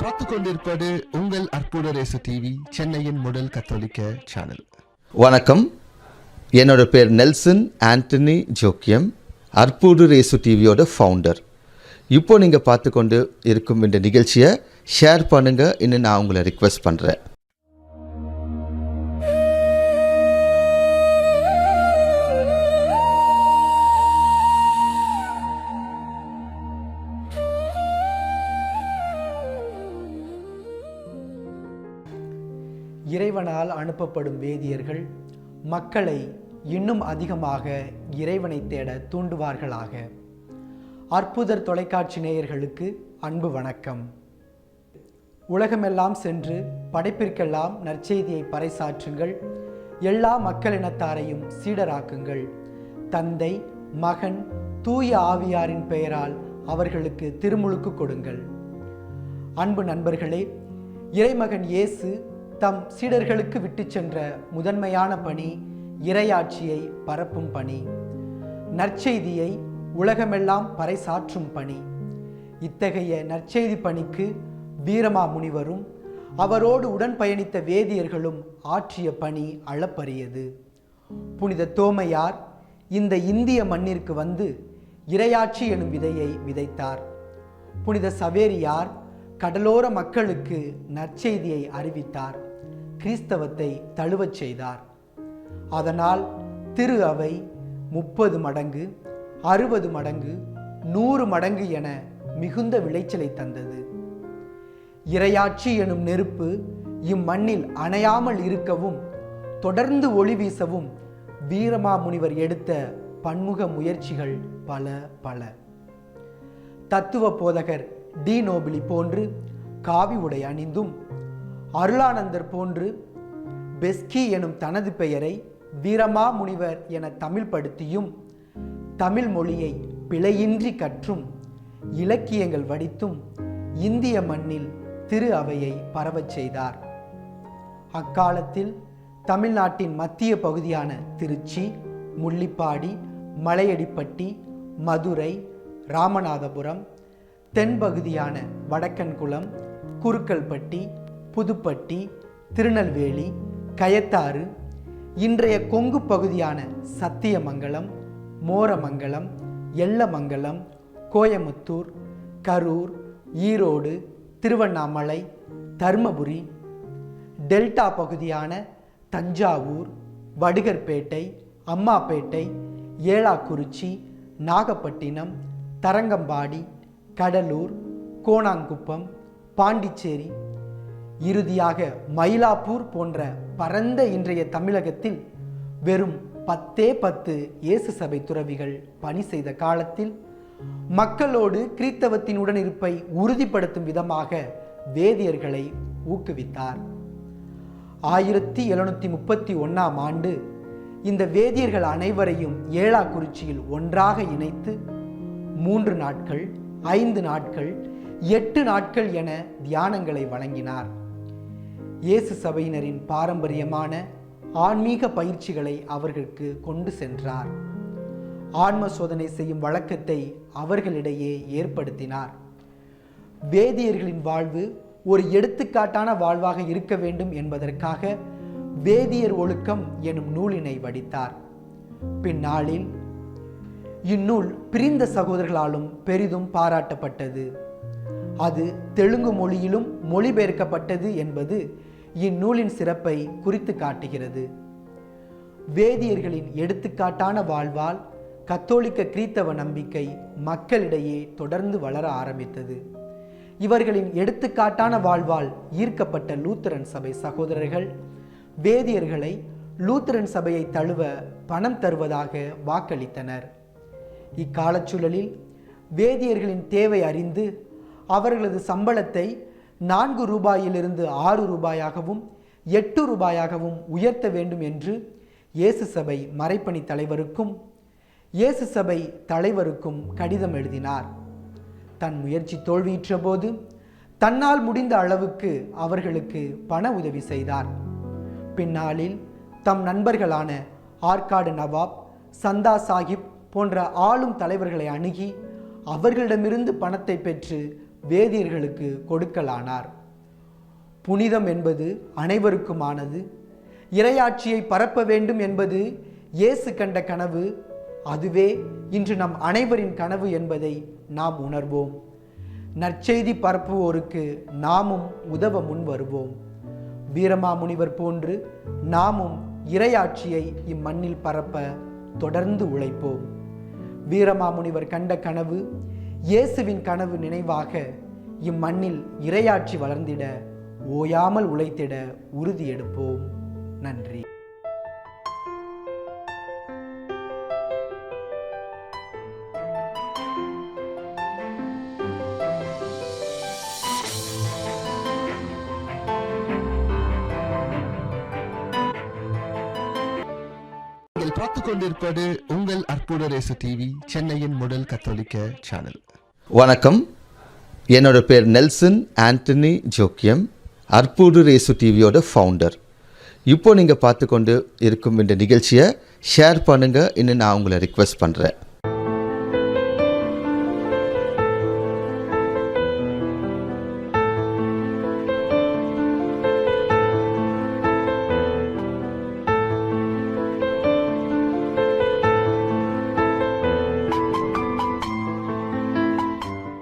பார்த்து கொண்டிருப்பது உங்கள் அற்புத ரேசு டிவி, சென்னையின் முதல் கத்தோலிக்க சேனல். வணக்கம். என்னோட பேர் நெல்சன் ஆண்டனி ஜோக்கியம், அற்புத ரேசு டிவியோட ஃபவுண்டர். இப்போ நீங்கள் பார்த்து கொண்டு இருக்கும் இந்த நிகழ்ச்சியை ஷேர் பண்ணுங்கள் இன்னும் நான் உங்களை ரிக்வெஸ்ட் பண்ணுறேன். இறைவனால் அனுப்பப்படும் வேதியர்கள் மக்களை இன்னும் அதிகமாக இறைவனை தேட தூண்டுவார்களாக. அற்புதர் தொலைக்காட்சி நேயர்களுக்கு அன்பு வணக்கம். உலகமெல்லாம் சென்று படைப்பிற்கெல்லாம் நற்செய்தியை பறைசாற்றுங்கள், எல்லா மக்களினத்தாரையும் சீடராக்குங்கள், தந்தை மகன் தூய ஆவியாரின் பெயரால் அவர்களுக்கு திருமுழுக்கு கொடுங்கள். அன்பு நண்பர்களே, இறைமகன் இயேசு தம் சீடர்களுக்கு விட்டு சென்ற முதன்மையான பணி இறையாட்சியை பரப்பும் பணி, நற்செய்தியை உலகமெல்லாம் பறைசாற்றும் பணி. இத்தகைய நற்செய்தி பணிக்கு வீரமா முனிவரும் அவரோடு உடன் பயணித்த வேதியர்களும் ஆற்றிய பணி அளப்பரியது. புனித தோமையார் இந்த இந்திய மண்ணிற்கு வந்து இறையாட்சி எனும் விதையை விதைத்தார். புனித சவேரியார் கடலோர மக்களுக்கு நற்செய்தியை அறிவித்தார், கிறிஸ்தவத்தை தழுவச் செய்தார். அதனால் திரு அவை 30 மடங்கு 60 மடங்கு 100 மடங்கு என மிகுந்த விளைச்சலை தந்தது. இறையாட்சி எனும் நெருப்பு இம்மண்ணில் அணையாமல் இருக்கவும் தொடர்ந்து ஒளி வீசவும் வீரமாமுனிவர் எடுத்த பன்முக முயற்சிகள் பல பல. தத்துவ போதகர் டி நோபிலி போன்று காவி உடை அணிந்தும், அருளானந்தர் போன்று பெஸ்கி எனும் தனது பெயரை வீரமா முனிவர் என தமிழ் படுத்தியும், தமிழ் மொழியை பிழையின்றி கற்றும் இலக்கியங்கள் வடித்தும் இந்திய மண்ணில் திரு அவையை பரவச் செய்தார். அக்காலத்தில் தமிழ்நாட்டின் மத்திய பகுதியான திருச்சி, முள்ளிப்பாடி, மலையடிப்பட்டி, மதுரை, ராமநாதபுரம், தென்பகுதியான வடக்கன்குளம், குருக்கல்பட்டி, புதுப்பட்டி, திருநெல்வேலி, கயத்தாறு, இன்றைய கொங்கு பகுதியான சத்தியமங்கலம், மோரமங்கலம், எல்லமங்கலம், கோயமுத்தூர், கரூர், ஈரோடு, திருவண்ணாமலை, தர்மபுரி, டெல்டா பகுதியான தஞ்சாவூர், வடுகர்பேட்டை, அம்மாப்பேட்டை, ஏலாக்குறிச்சி, நாகப்பட்டினம், தரங்கம்பாடி, கடலூர், கோணாங்குப்பம், பாண்டிச்சேரி, இறுதியாக மயிலாப்பூர் போன்ற பரந்த இன்றைய தமிழகத்தில் வெறும் 10 இயேசு சபை துறவிகள் பணி செய்த காலத்தில் மக்களோடு கிறித்தவத்தின் உடனிருப்பை உறுதிப்படுத்தும் விதமாக வேதியர்களை ஊக்குவித்தார். 1731ஆம் ஆண்டு இந்த வேதியர்கள் அனைவரையும் ஏலாக்குறிச்சியில் ஒன்றாக இணைத்து 3 நாட்கள் 5 நாட்கள் 8 நாட்கள் என தியானங்களை வழங்கினார். இயேசு சபையினரின் பாரம்பரியமான ஆன்மீக பயிற்சிகளை அவர்களுக்கு கொண்டு சென்றார். ஆன்ம சோதனை செய்யும் வழக்கத்தை அவர்களிடையே ஏற்படுத்தினார். வேதியர்களின் வாழ்வு ஒரு எடுத்துக்காட்டான வாழ்வாக இருக்க வேண்டும் என்பதற்காக வேதியர் ஒழுக்கம் எனும் நூலினை வடித்தார். பின்னாளில் இந்நூல் பிரிந்த சகோதரர்களாலும் பெரிதும் பாராட்டப்பட்டது. அது தெலுங்கு மொழியிலும் மொழிபெயர்க்கப்பட்டது என்பது இந்நூலின் சிறப்பை குறித்து காட்டுகிறது. வேதியர்களின் எடுத்துக்காட்டான வாழ்வால் கத்தோலிக்க கிறித்தவ நம்பிக்கை மக்களிடையே தொடர்ந்து வளர ஆரம்பித்தது. இவர்களின் எடுத்துக்காட்டான வாழ்வால் ஈர்க்கப்பட்ட லூத்தரன் சபை சகோதரர்கள் வேதியர்களை லூத்தரன் சபையை தழுவ பணம் தருவதாக வாக்களித்தனர். இக்காலச்சூழலில் வேதியர்களின் தேவை அறிந்து அவர்களது சம்பளத்தை 4 ரூபாயிலிருந்து 6 ரூபாயாகவும் 8 ரூபாயாகவும் உயர்த்த வேண்டும் என்று இயேசு சபை மறைப்பணி தலைவருக்கும் இயேசு சபை தலைவருக்கும் கடிதம் எழுதினார். தன் முயற்சி தோல்வியுற்ற போது தன்னால் முடிந்த அளவுக்கு அவர்களுக்கு பண உதவி செய்தார். பின்னாளில் தம் நண்பர்களான ஆற்காடு நவாப், சந்தா சாஹிப் போன்ற ஆளும் தலைவர்களை அணுகி அவர்களிடமிருந்து பணத்தை பெற்று வேதியர்களுக்கு கொடுக்கலானார். புனிதம் என்பது அனைவருக்குமானது. இறையாட்சியை பரப்ப வேண்டும் என்பது இயேசு கண்ட கனவு. அதுவே இன்று நம் அனைவரின் கனவு என்பதை நாம் உணர்வோம். நற்செய்தி பரப்புவோருக்கு நாமும் உதவ முன் வருவோம். வீரமாமுனிவர் போன்று நாமும் இறையாட்சியை இம்மண்ணில் பரப்ப தொடர்ந்து உழைப்போம். வீரமாமுனிவர் கண்ட கனவு இயேசுவின் கனவு நினைவாக இம்மண்ணில் இறையாட்சி வளர்ந்திட ஓயாமல் உழைத்திட உறுதி எடுப்போம். நன்றி. நீங்கள் பார்த்துக் கொண்டிருப்பது உங்கள் அற்புத ரேசு டிவி, சென்னையின் முதல் கத்தோலிக்க சேனல். வணக்கம். என்னோட பேர் நெல்சன் ஆண்டனி ஜோக்கியம், அற்புத ரேசு டிவியோட ஃபவுண்டர். இப்போ நீங்கள் பார்த்து கொண்டு இருக்கும் இந்த நிகழ்ச்சியை ஷேர் பண்ணுங்கள் இன்னும் நான் உங்களை ரிக்வெஸ்ட் பண்ணுறேன்.